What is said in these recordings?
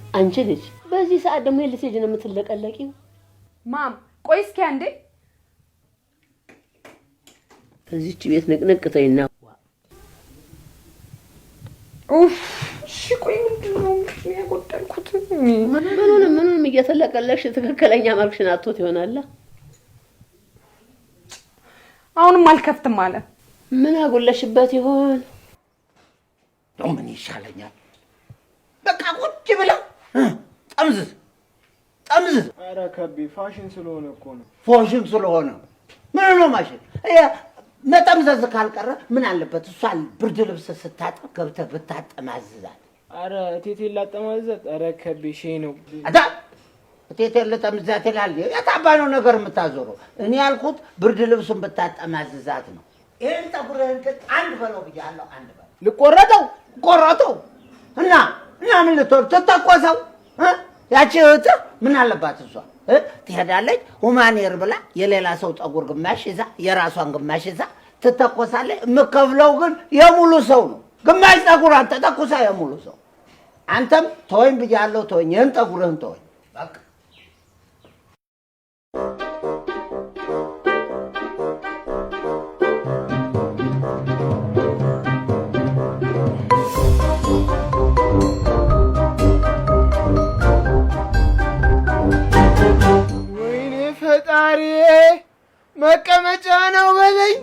አንቺ ልጅ በዚህ ሰዓት ደግሞ ልትሄጂ ነው የምትለቀለቂው? ማም ቆይ እስኪ አንዴ እዚህች ቤት ንቅንቅ ተይና ኡፍ እሺ ቆይ ምንድነው ያጎደልኩት? ምኑንም እየተለቀለቅሽ ትክክለኛ መልክሽን አጥቶት ይሆናል። አሁንም አልከፍትም አለ። ምን አጎለሽበት ይሆን? ምን ይሻለኛል? በቃ ቁጭ ብላ ጠምዝዝ። ኧረ ከቤ ፋሽን ስለሆነ እኮ ነው። ፋሽን ስለሆነ ምን ነው ማሽን? መጠምዘዝ ካልቀረ ምን አለበት እሷን ብርድ ልብስ ስታጠብ ገብተህ ብታጠማዝዛት? ኧረ እቴቴን ላጠማዝዛት? ኧረ ከቤ ሼ ነው። እቴቴን ልጠምዝዛት ይላል። የታባነው ነገር የምታዞረው እኔ ያልኩት ብርድ ልብሱን ብታጠማዝዛት ነው። ይሄን ጠጉርህን አንድ በለው ብያለሁ። አንድ በለው ልቆረጠው ቆረጠው እና ምን ልትወር ትተኮሰው? ያቺ እህትህ ምን አለባት እሷ ትሄዳለች ሁማኔር ብላ የሌላ ሰው ጠጉር ግማሽ ይዛ የራሷን ግማሽ ይዛ ትተኮሳለች። የምከፍለው ግን የሙሉ ሰው ነው። ግማሽ ጠጉሯን ተተኩሳ የሙሉ ሰው። አንተም ተወኝ ብያለሁ። ተወኝ፣ ይህን ጠጉርህን ተወኝ በቃ። ፈጣሪ መቀመጫ ነው በለኝ፣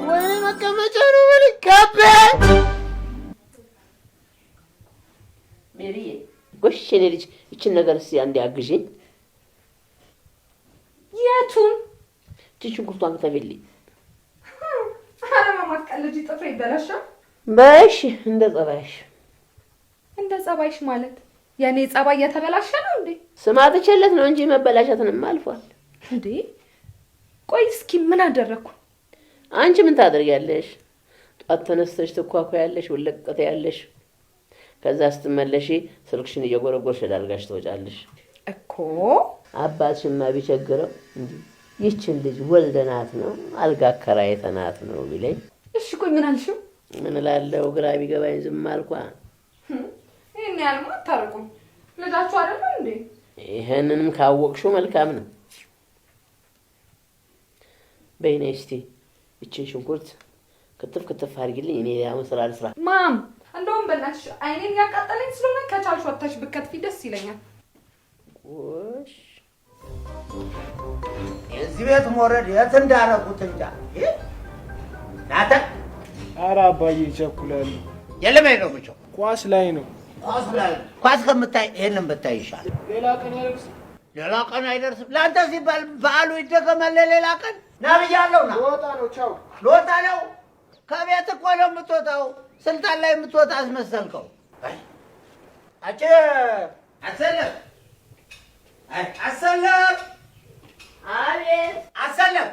ወይኔ መቀመጫ ነው በለኝ። ከቤ ሜሪዬ ጎሽ የኔ ልጅ ይችን ነገር እስኪ አንዴ አግዢኝ። የቱን? ሽንኩርቷን ከተቤልኝ። ኧረ ማማ አትቀልጂ፣ ጥፍሬ ይበላሻል። በሽ እንደ ጸባይሽ። እንደ ጸባይሽ ማለት የኔ ጸባይ የተበላሸ ነው እንዴ? ስማትቸለት ነው እንጂ መበላሸትንም አልፏል እንዴ። ቆይ እስኪ ምን አደረኩ? አንቺ ምን ታደርጊያለሽ? ጧት ተነስተሽ ትኳኳያለሽ፣ ወለቀተ ያለሽ፣ ከዛ ስትመለሺ ስልክሽን እየጎረጎርሽ ዳርጋሽ ትወጫለሽ እኮ። አባትሽማ ቢቸግረው እንዴ ይችን ልጅ ወልደናት ነው አልጋ አከራይተናት ነው ቢለኝ። እሺ ቆይ ምን አልሽው? ምን እላለሁ ግራ ቢገባኝ ዝም አልኳ። ይሄን ያልማ አታርቁም፣ ልጃችሁ አይደለም እንዴ? ይሄንንም ካወቅሽው መልካም ነው። በይኔ እስቲ እቺን ሽንኩርት ክትፍ አድርጊልኝ። እኔ ያው ስራ ልስራ። ማም እንደውም በእናትሽ አይኔን ያቃጠለኝ ስለሆነ ከቻልሽ ወጥተሽ ብትከትፊ ደስ ይለኛል። ጎሽ የዚህ ቤት ሞረድ የት እንዳረጉት እንጃ። ናተ ኧረ አባዬ ይቸኩላሉ። የለም ነው ብቻ ኳስ ላይ ነው። ኳስ ከምታይ ይሄንን ብታይ ይሻላል። ሌላ ቀን አይደርስም። ለአንተ ሲባል በዓሉ ይደገማል። ሌላ ቀን ና ብያለሁ። ና ልወጣ ነው። ቻው። ልወጣ ነው። ከቤት እኮ ነው የምትወጣው። ስልጣን ላይ የምትወጣ አስመሰልከው። አጭ አሰለፍ አሰለፍ አቤት አሰለፍ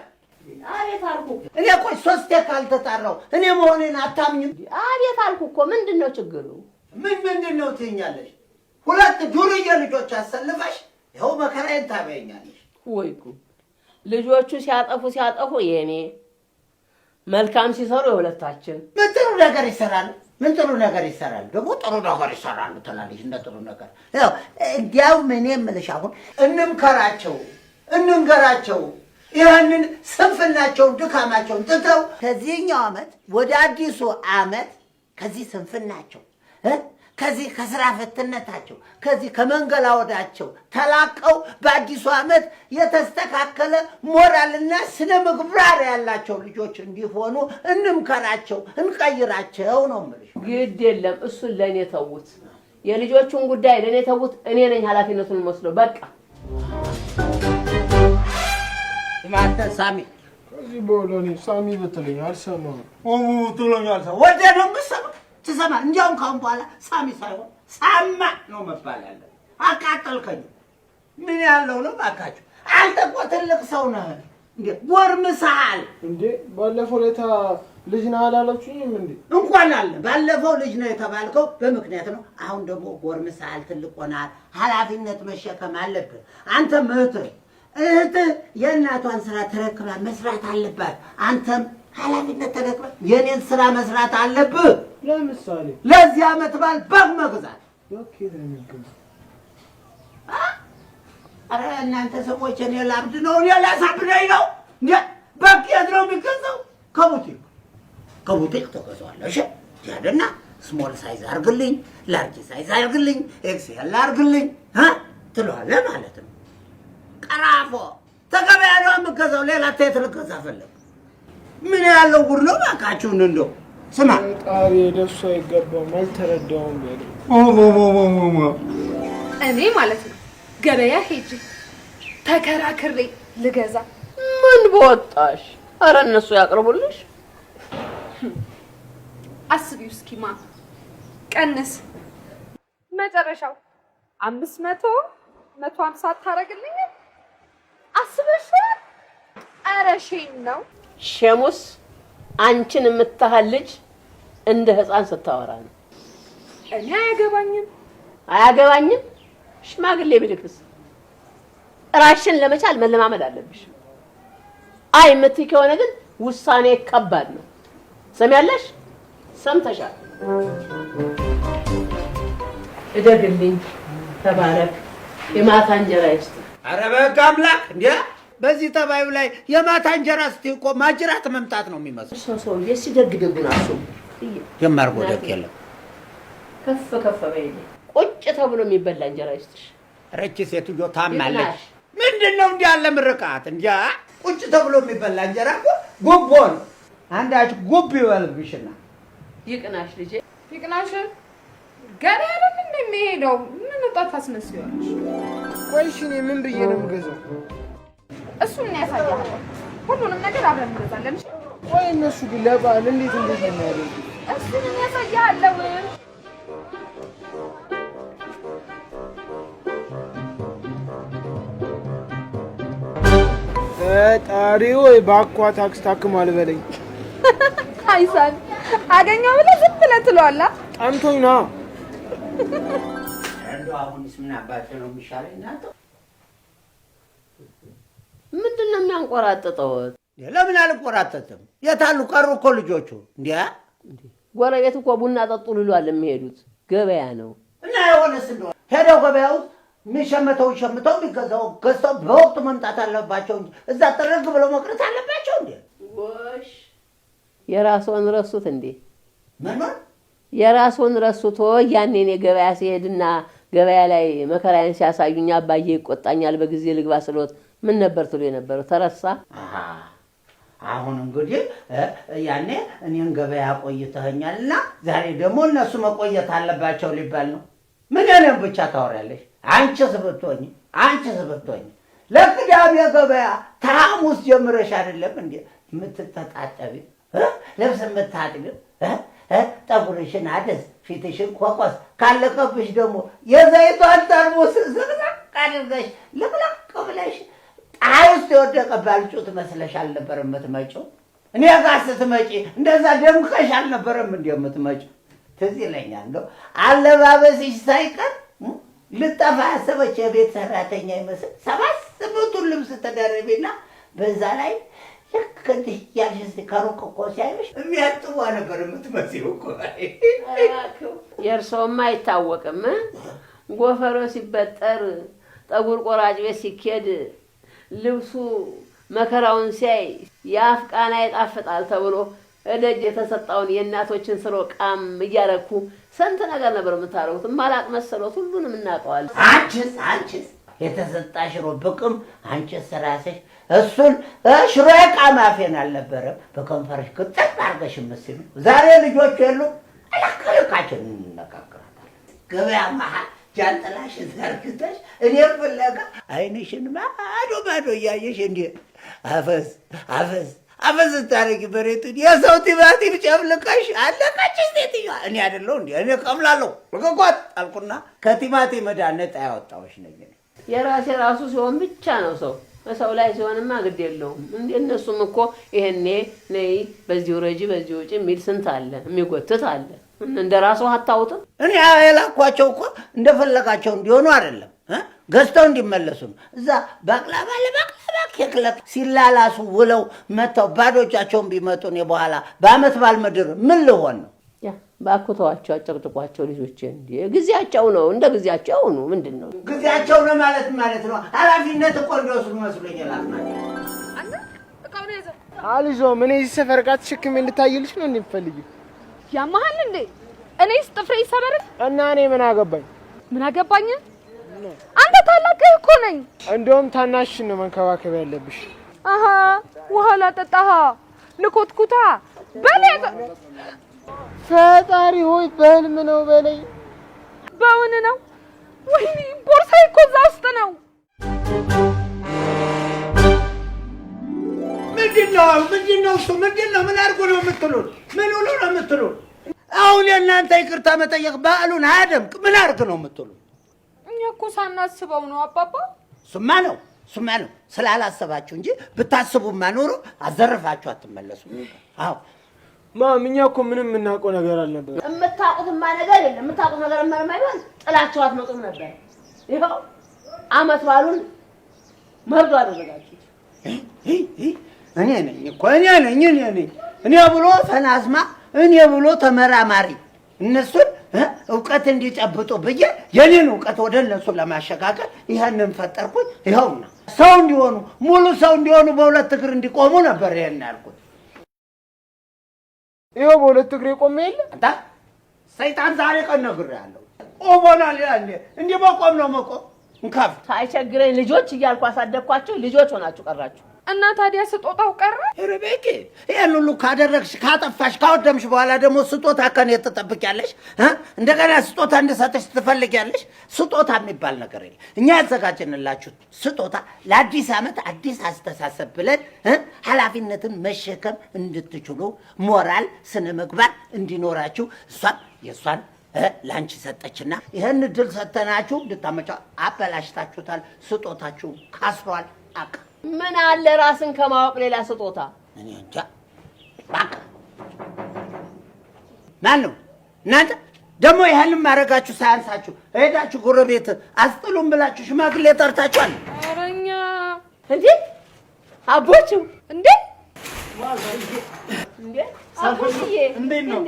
አቤት አልኩ። እኔ ቆይ ሶስቴ ካልተጣራው እኔ መሆኔን አታምኝም? አቤት አልኩ እኮ። ምንድነው ችግሩ? ምንድነው ትይኛለሽ? ሁለት ዱርዬ ልጆች አሰልፈሽ ይኸው መከራዬን ታበይኛለሽ። ወይ ጉድ! ልጆቹ ሲያጠፉ የኔ መልካም ሲሰሩ የሁለታችን። ምን ጥሩ ነገር ይሰራል? ደግሞ ጥሩ ነገር ይሰራሉ ትላለች። እንደ ጥሩ ነገር ያው እንዲያውም እኔ የምልሽ አሁን እንንገራቸው ይህንን ስንፍናቸውን ድካማቸውን ትተው ከዚህኛው ዓመት ወደ አዲሱ ዓመት ከዚህ ስንፍናቸው ከዚህ ከስራ ፈትነታቸው ከዚህ ከመንገላወዳቸው ተላቀው በአዲሱ ዓመት የተስተካከለ ሞራልና ስነ ምግባር ያላቸው ልጆች እንዲሆኑ እንምከራቸው፣ እንቀይራቸው ነው የምልሽ። ግድ የለም እሱን ለእኔ ተውት። የልጆቹን ጉዳይ ለእኔ ተውት። እኔ ነኝ ኃላፊነቱን መስሎ በቃ። ማንተ ሳሚ ከዚህ በኋላ ሳሚ ብትለኝ አልሰማም። ወደ ነው የምትሰማው? ትሰማ እንዲያውም ካሁን በኋላ ሳሚ ሳይሆን ሳማ ነው መባል ያለ። አቃጠልከኝ። ምን ያለው ነው ባካችሁ? አንተ እኮ ትልቅ ሰው ነህ እንዴ! ጎርምሰሃል እንዴ! ባለፈው ለታ ልጅ ነህ አላላችሁኝም እንዴ? እንኳን አለ ባለፈው ልጅ ነው የተባልከው በምክንያት ነው። አሁን ደግሞ ጎርምሰሃል፣ ትልቅ ሆነሃል፣ ኃላፊነት መሸከም አለብህ። አንተ እህትህ የእናቷን ስራ ተረክባ መስራት አለባት። አንተም ኃላፊነት ተረክባ የኔን ስራ መስራት አለብህ። ለምሳሌ ለዚህ ዓመት በዓል በግ መግዛት። ኦኬ ለምን ኧረ እናንተ ሰዎች እኔ ላብድ ነው እኔ ላሳብደኝ ነው እንዴ? በቂት ነው የሚገዛው ከቡቲክ ተገዛዋለሁ። እሺ ያደና ስሞል ሳይዝ አርግልኝ፣ ላርጅ ሳይዝ አርግልኝ፣ ኤክስኤል አርግልኝ ትለዋለህ ማለት ነው። ቀራፎ ተገበያ ነው የምገዛው። ሌላ ተየት ልገዛ ፈለግ ምን ያለው ጉድ ነው ባካችሁን። እንደው ስማ ጣሪ ደሱ አይገባም አልተረዳውም ያለው እኔ ማለት ነው ገበያ ሄጄ ተከራክሬ ልገዛ ምን በወጣሽ? ኧረ እነሱ ያቅርቡልሽ። አስቢው እስኪ ቀንስ መጨረሻው 500 150 ታረግልኝ አስበሽዋል? ኧረ ሼም ነው። ሸሙስ አንቺን የምታህል ልጅ እንደ ህፃን ስታወራ ነው። እኔ አያገባኝም። ሽማግሌ ቢልክስ ራሽን ለመቻል መለማመድ አለብሽ። አይ የምትይ ከሆነ ግን ውሳኔ ከባድ ነው። ሰሚያለሽ? ሰምተሻል? እደግልኝ፣ ተባረክ፣ የማታ እንጀራ ይስጥ። ኧረ በቃ አምላክ እንዴ! በዚህ ተባዩ ላይ የማታ እንጀራ ስትይ እኮ ማጅራት መምጣት ነው የሚመስለው። ሰውዬ ሲደግደጉን አስቡ። የማርጎ ደግ የለም። ከፍ በይልኝ። ቁጭ ተብሎ የሚበላ እንጀራ ይስጥሽ። ረቺ ሴትዮ ታማለች። ምንድነው እንዲህ ያለ ምርቃት? እንጃ ቁጭ ተብሎ የሚበላ እንጀራ እኮ ጉቦ ነው። አንዳች ጉብ ይበልብሽና ይቅናሽ ልጄ፣ ይቅናሽ። ገና አይደል እንደሚሄደው ምን ወጣት አስመስያለሽ? ቆይ እሺ እኔ ምን ብዬ ነው የምገዛው? እሱን ያሳያል። ሁሉንም ነገር አብረን እንገዛለን። እሺ ቆይ እነሱ ግን ለበዓል እንዴት ነው የሚያደርጉት? እሱን ያሳያለው። ፈጣሪ ወይ ባኳ ታክስ ታክማል በለኝ። አይሳን አገኘው ብለህ ዝም ብለህ ትለዋለህ። ጠምቶኝ ነው። እንደው አሁንስ ምን አባቴ ነው የሚሻለኝ? እናንተ ምንድን ነው የሚያንቆራጥጠው? ለምን አልቆራጠጥም? የታሉ ቀሩ እኮ ልጆቹ። እንዴ ጎረቤት እኮ ቡና ጠጡ ልሏል የሚሄዱት። ገበያ ነው እና የሆነስ እንደው ሄደው ገበያ ውስጥ የሚሸምተው ሸምተው የሚገዛው ገዝተው በወቅቱ መምጣት አለባቸው እንጂ እዛ ጥርግ ብለው መቅረት አለባቸው እንዴ? ጎሽ የራስዎን ረሱት እንዴ? ምን የራስዎን ረሱት? ያኔ እኔ ገበያ ሲሄድና ገበያ ላይ መከራዬን ሲያሳዩኝ አባዬ ይቆጣኛል በጊዜ ልግባ ስሎት ምን ነበር ትሉ የነበረው? ተረሳ? አሁን እንግዲህ ያኔ እኔን ገበያ ቆይተኸኛልና ዛሬ ደግሞ እነሱ መቆየት አለባቸው ሊባል ነው። ምን እኔም ብቻ ታወሪያለሽ? አንቺስ ብትሆኝ ለቅዳሜ ገበያ ከሐሙስ ጀምረሽ አይደለም እንዴ የምትተጣጠቢ? ልብስ የምታጥቢ? ጠጉርሽን አደስ፣ ፊትሽን ኮቆስ፣ ካለቀብሽ ደግሞ የዘይቷን ጠርሙስ ዝቅዝቅ አድርገሽ ልቅለቅ ብለሽ ፀሐይ ውስጥ የወደቀ ባልጩት መስለሽ አልነበረም የምትመጪው? እኔ ጋር ስትመጪ እንደዛ ደምቀሽ አልነበረም እንዴ የምትመጪው? ትዝ ይለኛል እንደው አለባበስሽ ሳይቀር ልጠፋ ያሰበች የቤት ሰራተኛ ይመስል 7-8 ልብስ ተደረቤና በዛ ላይ ልክ እንዲህ ያልሽ ከሩቅ እኮ ሲያዩሽ የሚያጥቧ ነበር የምትመስለው እኮ። የእርሶማ አይታወቅም። ጎፈሮ ሲበጠር ጠጉር ቆራጭ ቤት ሲኬድ ልብሱ መከራውን ሲያይ የአፍ ቃና ይጣፍጣል ተብሎ እደጅ የተሰጣውን የእናቶችን ስሮ ቃም እያረኩ ስንት ነገር ነበር የምታረጉት። ማላቅ መሰሎት ሁሉንም እናውቀዋለን። አንቺስ የተሰጣ ሽሮ ብቅም አንቺስ ራስሽ እሱን ሽሮ ቃም አፌን አልነበረም በከንፈርሽ ቅጥል አድርገሽ መስሉ። ዛሬ ልጆች የሉ አላከለካችን እንነጋገራለን። ገበያ መሀል ጃንጥላሽን ዘርግተሽ እኔም ፍለጋ አይንሽን ባዶ እያየሽ እንዴ አፈዝ ታረጊ በሬቱን የሰው ቲማቲም ጨፍልቀሽ አለቀች ሴትዮዋ። እኔ አይደለሁ እንዴ እኔ ቀምላለሁ ልቀቋት አልኩና ከቲማቲም መድኃኒት ያወጣሁሽ ነኝ። የራሴ ራሱ ሲሆን ብቻ ነው ሰው ላይ ሲሆንማ ግድ የለውም። እንዴ እነሱም እኮ ይሄኔ ነይ በዚህ ወረጂ በዚህ ወጪ የሚል ስንት አለ የሚጎትት አለ። እንደ ራሱ አታውጥም። እኔ የላኳቸው እኮ እንደፈለጋቸው እንዲሆኑ አይደለም ገዝተው እንዲመለሱ ነው። እዛ ባቅላባ ኬክ ሲላላሱ ውለው መተው ባዶ እጃቸውን ቢመጡ እኔ በኋላ በአመት ባል ምድር ምን ልሆን ነው? ባኩተዋቸው አጨቅጭቋቸው ልጆች እንዴ ጊዜያቸው ነው እንደ ጊዜያቸው ነው ምንድነው ጊዜያቸው ነው ማለት ነው ኃላፊነት እኮ እንደወስዱ መስሎኛል ማለት አንተ እቃው ነው ያዘ አልጆ ምን እዚህ ሰፈር ጋር ተሸክሜ እንድታይልሽ ነው እንደምፈልጊው ያማሃል እንዴ እኔስ ጥፍሬ ይሰበር እና እኔ ምን አገባኝ አንተ ታላቅህ እኮ ነኝ እንደውም ታናሽ ነው መንከባከብ ያለብሽ አሃ ውሃ ላጠጣሃ ልኮትኩታ በለዘ ፈጣሪ ሆይ በህልም ነው በለኝ በእውን ነው ወይኔ ቦርሳዬ እኮ እዛ ውስጥ ነው ምንድነው እሱ ምንድነው ምን አድርጎ ነው የምትሉት ምን ሁሉ ነው የምትሉት አሁን የእናንተ ይቅርታ መጠየቅ በዓሉን አያደምቅ ምን አድርግ ነው የምትሉት እኛ እኮ ሳናስበው ነው አባባ ሱማ ነው ስላላሰባችሁ እንጂ ብታስቡማ ኖሮ አዘርፋችሁ አትመለሱ አዎ ማም እኛ እኮ ምንም የምናውቀው ነገር አልነበር የምታውቁትማ ነገር የለም የምታውቁት ነገር ማይሆን ጥላችሁ አትመጡም ነበር ይኸው አመት ባሉን መርዶ አደረጋችሁ እኔ ነኝ እኔ ብሎ ፈናዝማ እኔ ብሎ ተመራማሪ እነሱን ዕውቀት እንዲጨብጡ ብዬ የኔን ዕውቀት ወደ እነሱ ለማሸጋገር ይሄንን ፈጠርኩኝ ይኸውና ሰው እንዲሆኑ ሙሉ ሰው እንዲሆኑ በሁለት እግር እንዲቆሙ ነበር ይሄን ያልኩት ይኸው በሁለት እግሬ ቆሜ የለ አንተ ሰይጣን ዛሬ ቀን ነግሬሃለሁ ቆሞናል ያንዴ እንዲህ መቆም ነው መቆም እንካፍ ሳይቸግረኝ ልጆች እያልኩ አሳደግኳችሁ ልጆች ሆናችሁ ቀራችሁ እና ታዲያ ስጦታው ቀረ ረቤቄ ይሄን ሁሉ ካደረግሽ ካጠፋሽ ካወደምሽ በኋላ ደግሞ ስጦታ ከኔ ተጠብቂያለሽ እንደገና ስጦታ እንድሰጥሽ ትፈልጊያለሽ ስጦታ የሚባል ነገር የለም እኛ ያዘጋጀንላችሁ ስጦታ ለአዲስ ዓመት አዲስ አስተሳሰብ ብለን ኃላፊነትን መሸከም እንድትችሉ ሞራል ስነ ምግባር እንዲኖራችሁ እሷን የሷን ላንቺ ሰጠችና ይሄን ድል ሰተናችሁ እንድታመጫ አበላሽታችሁታል ስጦታችሁ ካስሯል አቃ ምን አለ ራስን ከማወቅ ሌላ ስጦታ እኔ እንጃ ባክ ማነው እናንተ ደግሞ ይሄን ማረጋችሁ ሳያንሳችሁ ሄዳችሁ ጎረቤት አስጥሉም ብላችሁ ሽማግሌ ጠርታችኋል አረኛ እንዴ አቦቹ እንዴ አቦዬ እንዴት ነው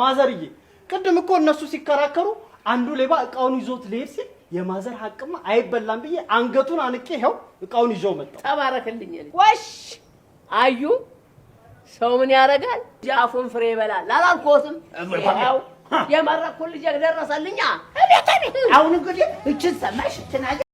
ማዘርዬ ቅድም እኮ እነሱ ሲከራከሩ አንዱ ሌባ እቃውን ይዞት ሊሄድ ሲል የማዘር ሐቅማ አይበላም ብዬ አንገቱን አንቄ ይሄው እቃውን ይዞ መጣ ተባረከልኝ ወሽ አዩ ሰው ምን ያረጋል ጃፉን ፍሬ ይበላል አላልኩትም ያው የመረኩ ልጅ ደረሰልኛ አሁን እንግዲህ እቺ ሰማሽ ትናገ